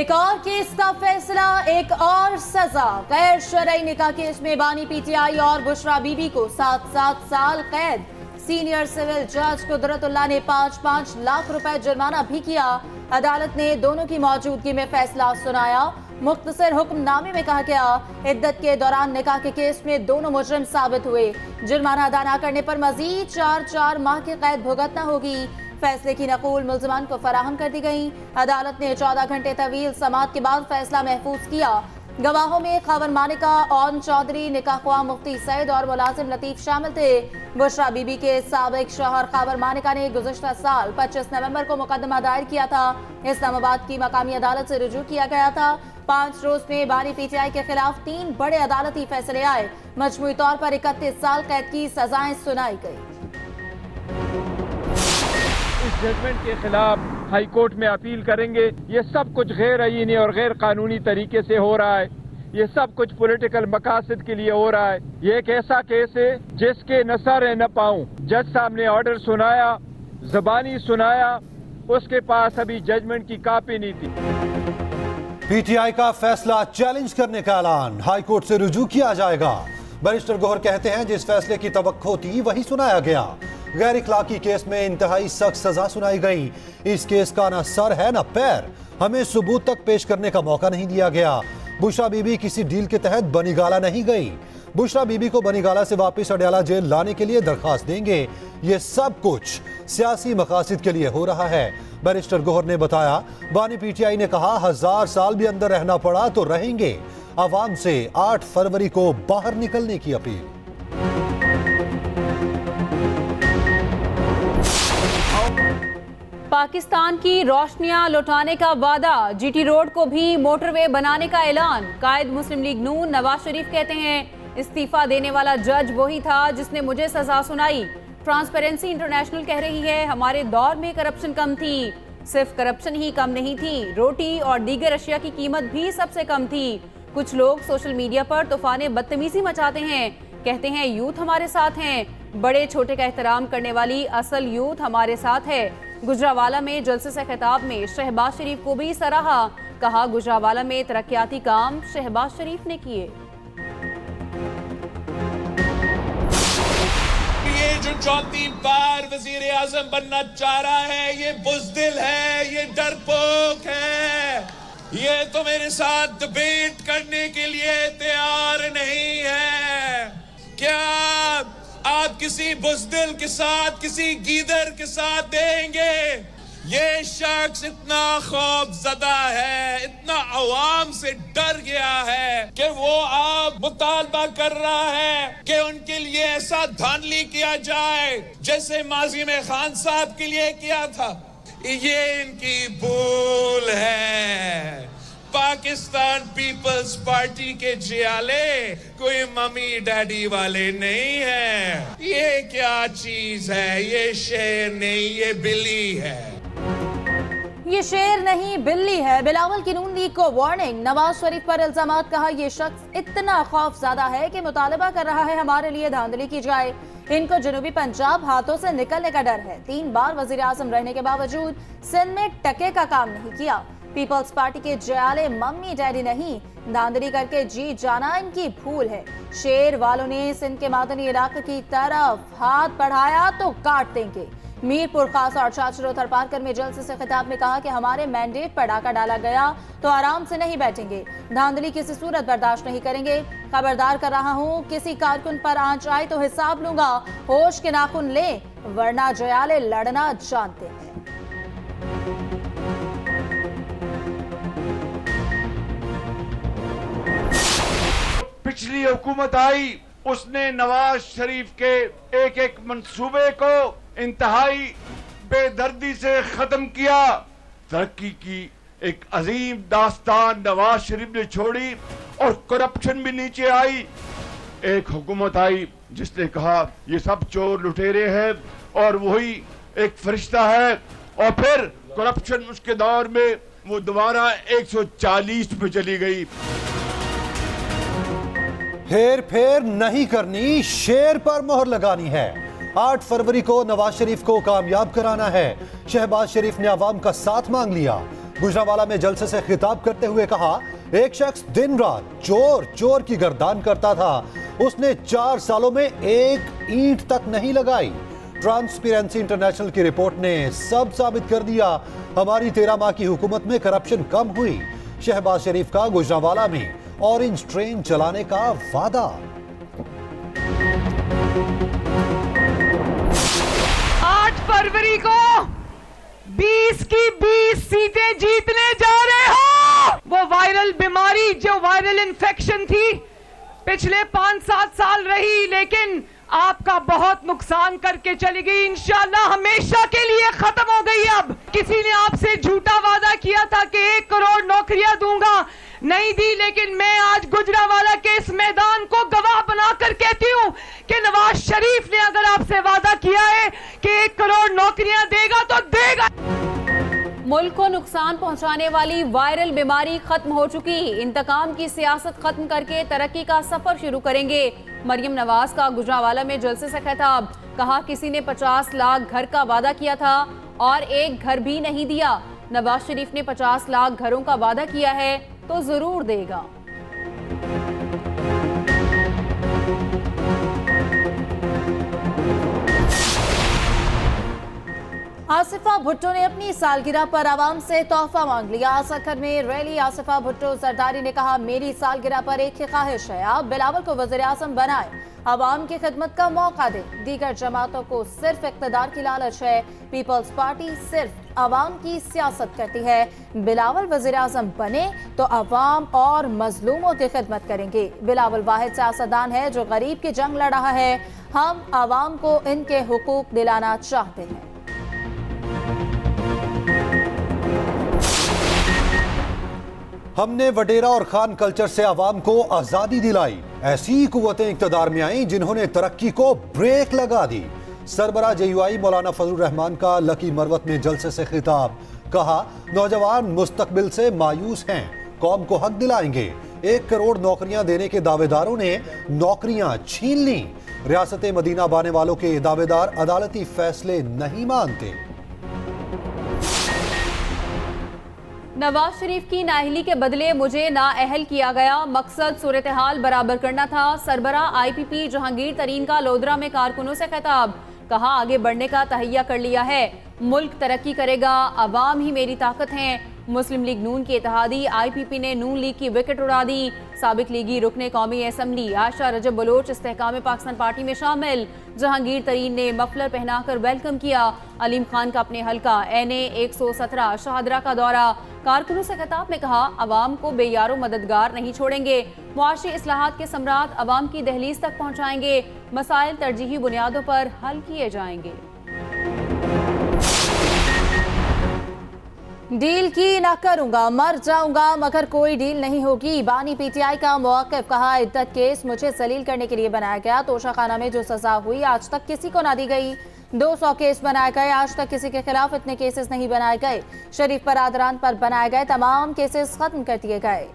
एक और केस का फैसला, एक और सजा। गैर शरई निकाह केस में बानी पीटीआई और बुशरा बीबी को 7-7 साल कैद। सीनियर सिविल जज कुदरतुल्लाह ने 5-5 लाख रुपए जुर्माना भी किया। अदालत ने दोनों की मौजूदगी में फैसला सुनाया। मुख्तसर हुक्मनामे में कहा गया, इद्दत के दौरान निकाह के केस में दोनों मुजरिम साबित हुए। जुर्माना अदा न करने पर मजीद 4-4 माह की कैद भुगतना होगी। फैसले की नकूल मुल्ज़मान को फराहम कर दी गई। अदालत ने 14 घंटे तवील समाअत के बाद फैसला महफूज किया। गवाहों में खबर मानिका, ओन चौधरी, निकाह ख्वाह मुफ्ती सईद और मुलाजिम लतीफ शामिल थे। बुशरा बीबी के साबिक शौहर खबर मानिका ने गुज़श्ता साल 25 नवंबर को मुकदमा दायर किया था। इस्लामाबाद की मकामी अदालत से रुजू किया गया था। 5 रोज में बानी पीटीआई के खिलाफ 3 बड़े अदालती फैसले आए। मजमूई तौर पर 31 साल कैद की सजाएं सुनाई गई। इस जजमेंट के खिलाफ हाई कोर्ट में अपील करेंगे। ये सब कुछ गैर आईनी और गैर कानूनी तरीके से हो रहा है। ये सब कुछ पॉलिटिकल मकासद के लिए हो रहा है। ये एक ऐसा केस है जिसके न सर है न पाँव। जज साहब ने ऑर्डर सुनाया, जबानी सुनाया, उसके पास अभी जजमेंट की कॉपी नहीं थी। पीटीआई का फैसला चैलेंज करने का ऐलान, हाई कोर्ट से रुजू किया जाएगा। बैरिस्टर गौहर कहते हैं जिस फैसले की तवक्को थी वही सुनाया गया। गैर इखलाकी केस में इंतहाई सख्त सजा सुनाई गई। इस केस का न सर है न पैर। हमें सबूत तक पेश करने का मौका नहीं दिया गया। बुशरा बीबी किसी डील के तहत बनीगाला नहीं गई। बुशरा बीबी को बनीगाला से वापस अडयाला जेल लाने के लिए दरखास्त देंगे। ये सब कुछ सियासी मकासद के लिए हो रहा है। बैरिस्टर गौहर ने बताया, बानी पीटीआई ने कहा 1000 साल भी अंदर रहना पड़ा तो रहेंगे। आवाम से 8 फरवरी को बाहर निकलने की अपील। पाकिस्तान की रोशनियां लौटाने का वादा, जीटी रोड को भी मोटरवे बनाने का ऐलान। कायद मुस्लिम लीग नून नवाज शरीफ कहते हैं, इस्तीफा देने वाला जज वही था जिसने मुझे सजा सुनाई। ट्रांसपेरेंसी इंटरनेशनल कह रही है, हमारे दौर में करप्शन कम थी। सिर्फ करप्शन ही कम नहीं थी, रोटी और दीगर अशिया की कीमत भी सबसे कम थी। कुछ लोग सोशल मीडिया पर तूफाने बदतमीजी मचाते हैं, कहते हैं यूथ हमारे साथ हैं। बड़े छोटे का एहतराम करने वाली असल यूथ हमारे साथ है। गुजरावाला में जलसे से खिताब में शहबाज शरीफ को भी सराहा, कहा गुजरावाला में तरक्याती काम शहबाज शरीफ ने किए। ये जो 4थी बार वजीर आजम बनना चाह रहा है, ये बुज़दिल है, ये डरपोक है। ये तो मेरे साथ डिबेट करने के लिए तैयार नहीं है। क्या आप किसी बुज़दिल के साथ, किसी गीदर के साथ देंगे? ये शख्स इतना खौफज़दा है, इतना अवाम से डर गया है कि वो आप मुतालबा कर रहा है कि उनके लिए ऐसा धांधली किया जाए जैसे माजी में खान साहब के लिए किया था। ये इनकी भूल है। पाकिस्तान पीपल्स पार्टी के जियाले कोई मम्मी डैडी वाले नहीं है। ये क्या चीज है? ये शेर नहीं, ये बिल्ली है। ये शेर नहीं बिल्ली है। बिलावल की नून लीग को वार्निंग, नवाज शरीफ पर इल्जामात, कहा यह शख्स इतना खौफज़दा है कि मुतालबा कर रहा है हमारे लिए धांधली की जाए। इनको जनूबी पंजाब हाथों से निकलने का डर है। 3 बार वजीर आजम रहने के बावजूद सिंध में टके का काम नहीं किया। पीपल्स पार्टी के जयाले मम्मी डैडी नहीं, धांधली करके जीत जाना इनकी भूल है। शेर वालों ने सिंध के मादनी इलाके की तरफ हाथ बढ़ाया तो काट देंगे। मीरपुर खास और चाचरो थरपारकर में जलसे से खिताब में कहा कि हमारे मैंडेट पर डाका डाला गया तो आराम से नहीं बैठेंगे। धांधली किसी सूरत बर्दाश्त नहीं करेंगे। खबरदार कर रहा हूँ, किसी कारकुन पर आंच आए तो हिसाब लूंगा। होश के नाखून ले, वरना जयाले लड़ना जानते हैं। पिछली हुकूमत आई, उसने नवाज शरीफ के एक एक मंसूबे को इंतहाई बेदर्दी से खत्म किया। तरक्की की एक अजीम दास्तान नवाज शरीफ ने छोड़ी और करप्शन भी नीचे आई। एक हुकूमत आई जिसने कहा ये सब चोर लुटेरे हैं और वही एक फरिश्ता है, और फिर करप्शन उसके दौर में वो दोबारा 140 पे चली गई। हेर फेर नहीं करनी, शेर पर मोहर लगानी है। 8 फरवरी को नवाज शरीफ को कामयाब कराना है। शहबाज शरीफ ने आवाम का साथ मांग लिया। गुजरांवाला में जलसे से खिताब करते हुए कहा, एक शख्स दिन रात चोर चोर की गर्दान करता था, उसने 4 सालों में एक ईंट तक नहीं लगाई। ट्रांसपेरेंसी इंटरनेशनल की रिपोर्ट ने सब साबित कर दिया, हमारी 13 माह की हुकूमत में करप्शन कम हुई। शहबाज शरीफ का गुजरांवाला में ऑरेंज ट्रेन चलाने का वादा। 8 फरवरी को 20 की 20 सीटें जीतने जा रहे हो। वो वायरल बीमारी जो वायरल इन्फेक्शन थी पिछले 5-7 साल रही, लेकिन आपका बहुत नुकसान करके चली गई, इंशाल्लाह हमेशा के लिए खत्म हो गई। अब किसी ने आपसे झूठा वादा किया था कि 1 करोड़ नौकरियां दूंगा, नहीं दी, लेकिन मैं आज गुजरांवाला के इस मैदान को गवाह बनाकर कहती हूं कि नवाज शरीफ ने अगर आपसे वादा किया है कि 1 करोड़ नौकरियां देगा तो देगा। मुल्क को नुकसान पहुंचाने वाली वायरल बीमारी खत्म हो चुकी, इंतकाम की सियासत खत्म करके तरक्की का सफर शुरू करेंगे। मरियम नवाज का गुजरांवाला में जलसे से खिताब, कहा किसी ने 50 लाख घर का वादा किया था और एक घर भी नहीं दिया। नवाज शरीफ ने 50 लाख घरों का वादा किया है तो जरूर देगा। आसिफा भुट्टो ने अपनी सालगिरह पर आवाम से तोहफा मांग लिया। सखर में रैली आसिफा भुट्टो सरदारी ने कहा, मेरी सालगिरह पर एक ही ख्वाहिश है, आप बिलावल को वज़ीर आज़म बनाएं, आवाम की खिदमत का मौका दें। दीगर जमातों को सिर्फ इक़्तिदार की लालच है, पीपल्स पार्टी सिर्फ आवाम की सियासत करती है। बिलावल वज़ीर आज़म बने तो आवाम और मजलूमों की खिदमत करेंगे। बिलावल वाहिद सियासतदान है जो गरीब की जंग लड़ रहा है, हम आवाम को इनके हुकूक दिलाना चाहते हैं। हमने वडेरा और खान कल्चर से आवाम को आजादी दिलाई, ऐसी कुव्वतें इक़्तिदार में आईं जिन्होंने तरक्की को ब्रेक लगा दी। सरबरा JUI मौलाना फजलुर रहमान का लकी मरवत में जलसे से खिताब, कहा नौजवान मुस्तकबिल से मायूस हैं, कौम को हक दिलाएंगे। 1 करोड़ नौकरियां देने के दावेदारों ने नौकरियां छीन ली। रियासत मदीना बाने वालों के दावेदार अदालती फैसले नहीं मानते। नवाज शरीफ की नाअहली के बदले मुझे नाअहल किया गया, मकसद सूरत हाल बराबर करना था। सरबरा IPP जहांगीर तरीन का लोधरा में कारकुनों से खिताब, कहा आगे बढ़ने का तहैया कर लिया है, मुल्क तरक्की करेगा, अवाम ही मेरी ताकत है। मुस्लिम लीग नून की इत्तेहादी IPP ने नून लीग की विकेट उड़ा दी। साबिक लीगी रुकने कौमी असम्बली आशा रजब बलोच इस्तेहकाम पाकिस्तान पार्टी में शामिल। जहांगीर तरीन ने मफलर पहनाकर वेलकम किया। अलीम खान का अपने हल्का NA 117 शाहदरा का दौरा। कारकुनों से खिताब में कहा अवाम को बेयारो मददगार नहीं छोड़ेंगे, मुआशी इस्लाहात के सम्राट अवाम की दहलीज तक पहुँचाएंगे, मसाइल तरजीही बुनियादों पर हल किए जाएंगे। डील की ना करूंगा, मर जाऊंगा मगर कोई डील नहीं होगी। बानी PTI का मौक़िफ़, कहा इद्दत केस मुझे जलील करने के लिए बनाया गया, तोशाखाना में जो सजा हुई आज तक किसी को ना दी गई। 200 केस बनाए गए, आज तक किसी के खिलाफ इतने केसेस नहीं बनाए गए। शरीफ बरादरान पर बनाए गए तमाम केसेस खत्म कर दिए गए।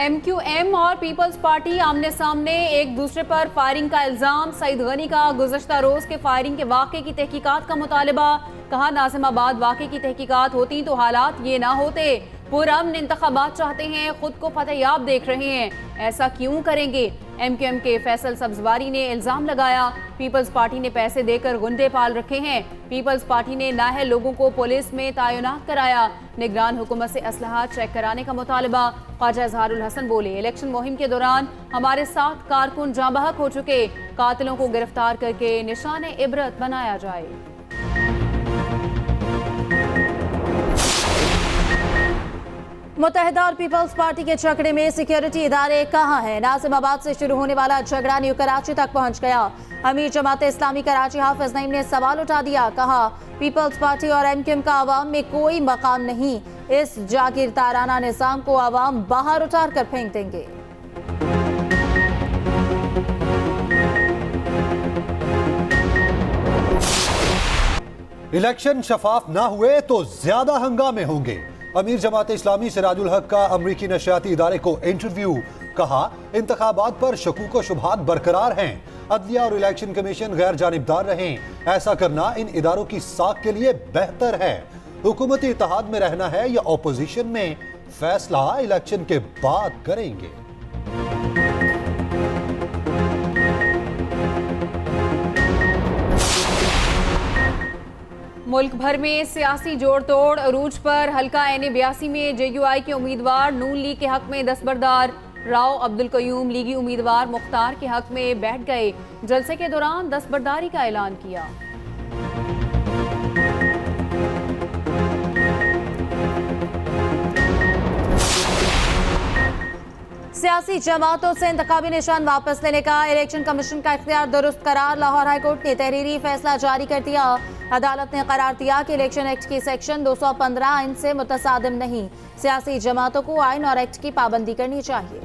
MQM और पीपल्स पार्टी आमने सामने, एक दूसरे पर फायरिंग का इल्जाम। सईद गनी का गुज़श्ता रोज के फायरिंग के वाक़े की तहकीकात का मुतालबा, कहा नाज़िमाबाद वाक़े की तहकीकात होती तो हालात ये ना होते। पुरअमन इंतखाबात चाहते हैं, खुद को फतेहयाब देख रहे हैं, ऐसा क्यों करेंगे। MQM के फैसल सब्जवारी ने इल्जाम लगाया पीपल्स पार्टी ने पैसे देकर गुंडे पाल रखे हैं। पीपल्स पार्टी ने नाअहल लोगों को पुलिस में तैनात कराया। निगरान हुकूमत से असलहात चेक कराने का मुतालबा। ख्वाजा इजहारुल हसन बोले इलेक्शन मुहिम के दौरान हमारे 7 कारकुन जाँ बहक हो चुके, कातिलों को गिरफ्तार करके निशाने इबरत बनाया जाए। मुत्तहिदा और पीपल्स पार्टी के झगड़े में सिक्योरिटी इदारे कहाँ हैं? नाज़िमाबाद से शुरू होने वाला झगड़ा न्यू कराची तक पहुँच गया। अमीर जमात इस्लामी कराची हाफिज नईम ने सवाल उठा दिया, कहा पीपल्स पार्टी और MQM का आवाम में कोई मकाम नहीं, इस जागीरदाराना निज़ाम को आवाम बाहर उतार कर फेंक देंगे। इलेक्शन शफाफ ना हुए तो ज्यादा हंगामे होंगे। अमीर जमात इस्लामी सिराजुल हक का अमरीकी नशियाती इदारे को इंटरव्यू, कहा इंतखाबात पर शकूक व शुबहात बरकरार हैं, अदलिया और इलेक्शन कमीशन गैर जानिबदार रहें। ऐसा करना इन इदारों की साख के लिए बेहतर है। हुकूमती इत्तेहाद में रहना है या ऑपोजिशन में, फैसला इलेक्शन के बाद करेंगे। मुल्क भर में सियासी जोड़ तोड़ अरूज पर। हल्का NA-82 में JUI के उम्मीदवार नून लीग के हक में दस्तबरदार। राव अब्दुल कयूम लीगी उम्मीदवार मुख्तार के हक में बैठ गए। जलसे के दौरान दस्तबरदारी का ऐलान किया। सियासी जमातों से इंतखाबी निशान वापस लेने का इलेक्शन कमीशन का इख्तियार दुरुस्त करार। लाहौर हाईकोर्ट ने तहरीरी फैसला जारी कर दिया। अदालत ने करार दिया कि इलेक्शन एक्ट की सेक्शन 215 आइन से मुतसादिम नहीं। सियासी जमातों को आइन और एक्ट की पाबंदी करनी चाहिए।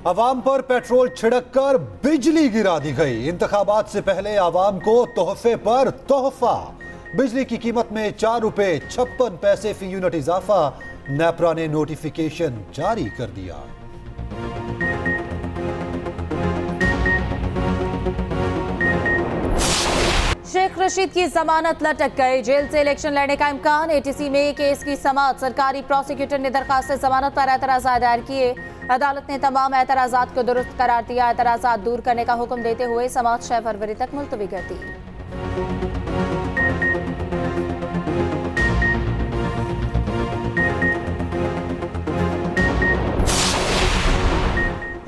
अवाम पर पेट्रोल छिड़क कर बिजली गिरा दी गई। इंतखाबात से पहले अवाम को तोहफे पर तोहफा। बिजली की कीमत में 4 रुपए 56 पैसे फी यूनिट इजाफा। नेपरा ने नोटिफिकेशन जारी कर दिया। शेख रशीद की जमानत लटक गई। जेल से इलेक्शन लड़ने का इम्कान। ATC में केस की समाअत। सरकारी प्रोसिक्यूटर ने दरखास्त जमानत पर एतराज़ात दायर किए। अदालत ने तमाम एतराज़ात को दुरुस्त करार दिया। एतराज़ात दूर करने का हुक्म देते हुए समाअत 6 फरवरी तक मुलतवी कर दी।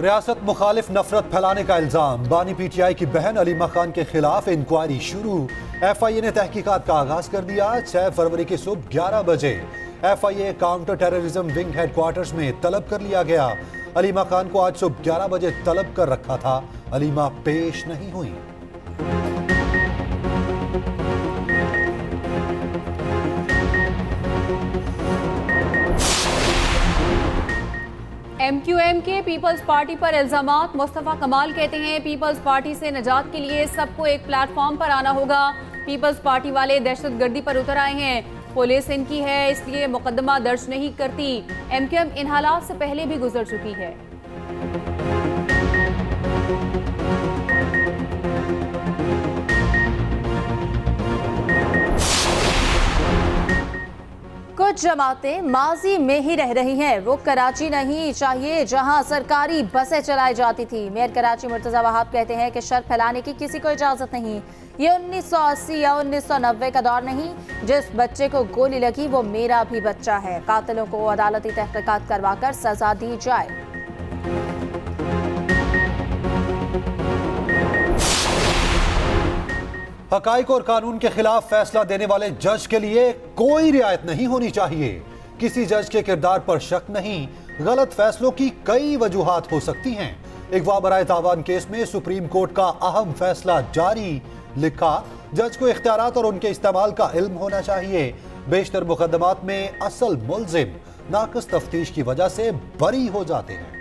रियासत मुखालिफ नफरत फैलाने का इल्जाम। बानी PTI की बहन अलीमा खान के खिलाफ इंक्वायरी शुरू। FIA ने तहकीकात का आगाज कर दिया। 6 फरवरी की सुबह 11 बजे FIA counter terrorism wing headquarters में तलब कर लिया गया। अलीमा खान को आज सुबह 11 बजे तलब कर रखा था। अलीमा पेश नहीं हुई। MQM के पीपल्स पार्टी पर इल्जामात। मुस्तफा कमाल कहते हैं पीपल्स पार्टी से निजात के लिए सबको एक प्लेटफॉर्म पर आना होगा। पीपल्स पार्टी वाले दहशतगर्दी पर उतर आए हैं। पुलिस इनकी है इसलिए मुकदमा दर्ज नहीं करती। MQM इन हालात से पहले भी गुजर चुकी है। कुछ जमातें माजी में ही रह रही हैं। वो कराची नहीं चाहिए जहां सरकारी बसें चलाई जाती थी। मेयर कराची मुर्तजा वहाब कहते हैं कि शर फैलाने की किसी को इजाजत नहीं। ये 1980 या 1990 का दौर नहीं। जिस बच्चे को गोली लगी वो मेरा भी बच्चा है। कातिलों को अदालती तहकीकात करवाकर सजा दी जाए। हकाइक और कानून के खिलाफ फैसला देने वाले जज के लिए कोई रियायत नहीं होनी चाहिए। किसी जज के किरदार पर शक नहीं। गलत फैसलों की कई वजूहात हो सकती हैं। अगवा बराए तावान केस में सुप्रीम कोर्ट का अहम फैसला जारी। लिखा, जज को इख्तियारात और उनके इस्तेमाल का इल्म होना चाहिए। बेशतर मुकदमात में असल मुल्जिम नाक़िस तफ्तीश की वजह से बरी हो जाते हैं।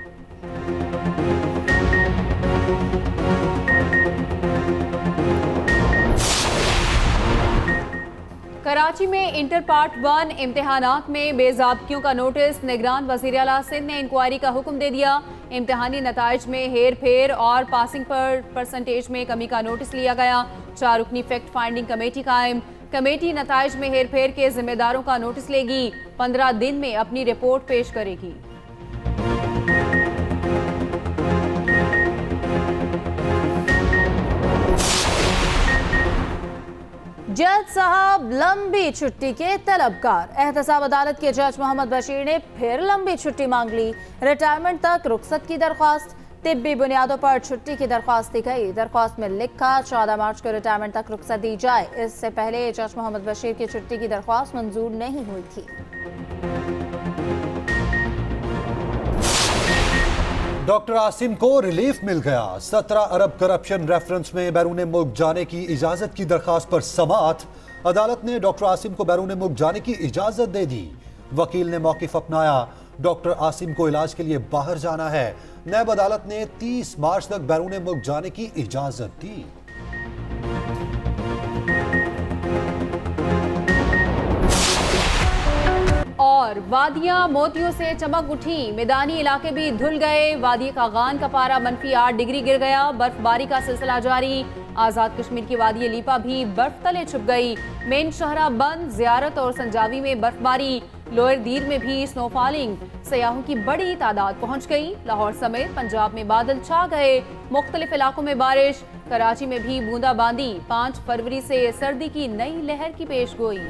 कराची में इंटर पार्ट 1 इम्तिहानात में बेज़ाब्तियों का नोटिस। निगरान वज़ीर आला सिंध ने इंक्वायरी का हुक्म दे दिया। इम्तिहानी नताइज में हेर फेर और पासिंग पर परसेंटेज में कमी का नोटिस लिया गया। 4 रुकनी फैक्ट फाइंडिंग कमेटी कायम। कमेटी नताइज में हेर फेर के जिम्मेदारों का नोटिस लेगी। 15 दिन में अपनी रिपोर्ट पेश करेगी। जज साहब लंबी छुट्टी के तलबगार। एहतसाब अदालत के जज मोहम्मद बशीर ने फिर लंबी छुट्टी मांग ली। रिटायरमेंट तक रुखसत की दरख्वास्त। तिब्बी बुनियादों पर छुट्टी की दरख्वास्त दी गई। दरख्वास्त में लिखा 14 मार्च को रिटायरमेंट तक रुखसत दी जाए। इससे पहले जज मोहम्मद बशीर की छुट्टी की दरख्वास्त मंजूर नहीं हुई थी। डॉक्टर आसिम को रिलीफ मिल गया। 17 अरब करप्शन रेफरेंस में बैरून मुल्क जाने की इजाजत की दरखास्त पर समाअत। अदालत ने डॉक्टर आसिम को बैरून मुल्क जाने की इजाजत दे दी। वकील ने मौकिफ अपनाया। डॉक्टर आसिम को इलाज के लिए बाहर जाना है। नैब अदालत ने 30 मार्च तक बैरून मुल्क जाने की इजाजत दी। और और वादियां मोतियों से चमक उठी, मैदानी इलाके भी धुल गए। वादी कागान का पारा -8 डिग्री गिर गया। बर्फबारी का सिलसिला जारी। आजाद कश्मीर की वादी लीपा भी बर्फ तले छुप गई। मेन शहरा बंद। जियारत और संजावी में बर्फबारी। लोअर दीर में भी स्नोफॉलिंग। सयाहों की बड़ी तादाद पहुंच गई। लाहौर समेत पंजाब में बादल छा गए। मुख्तलिफ इलाकों में बारिश। कराची में भी बूंदाबांदी। 5 फरवरी से सर्दी की नई लहर की पेशगोई।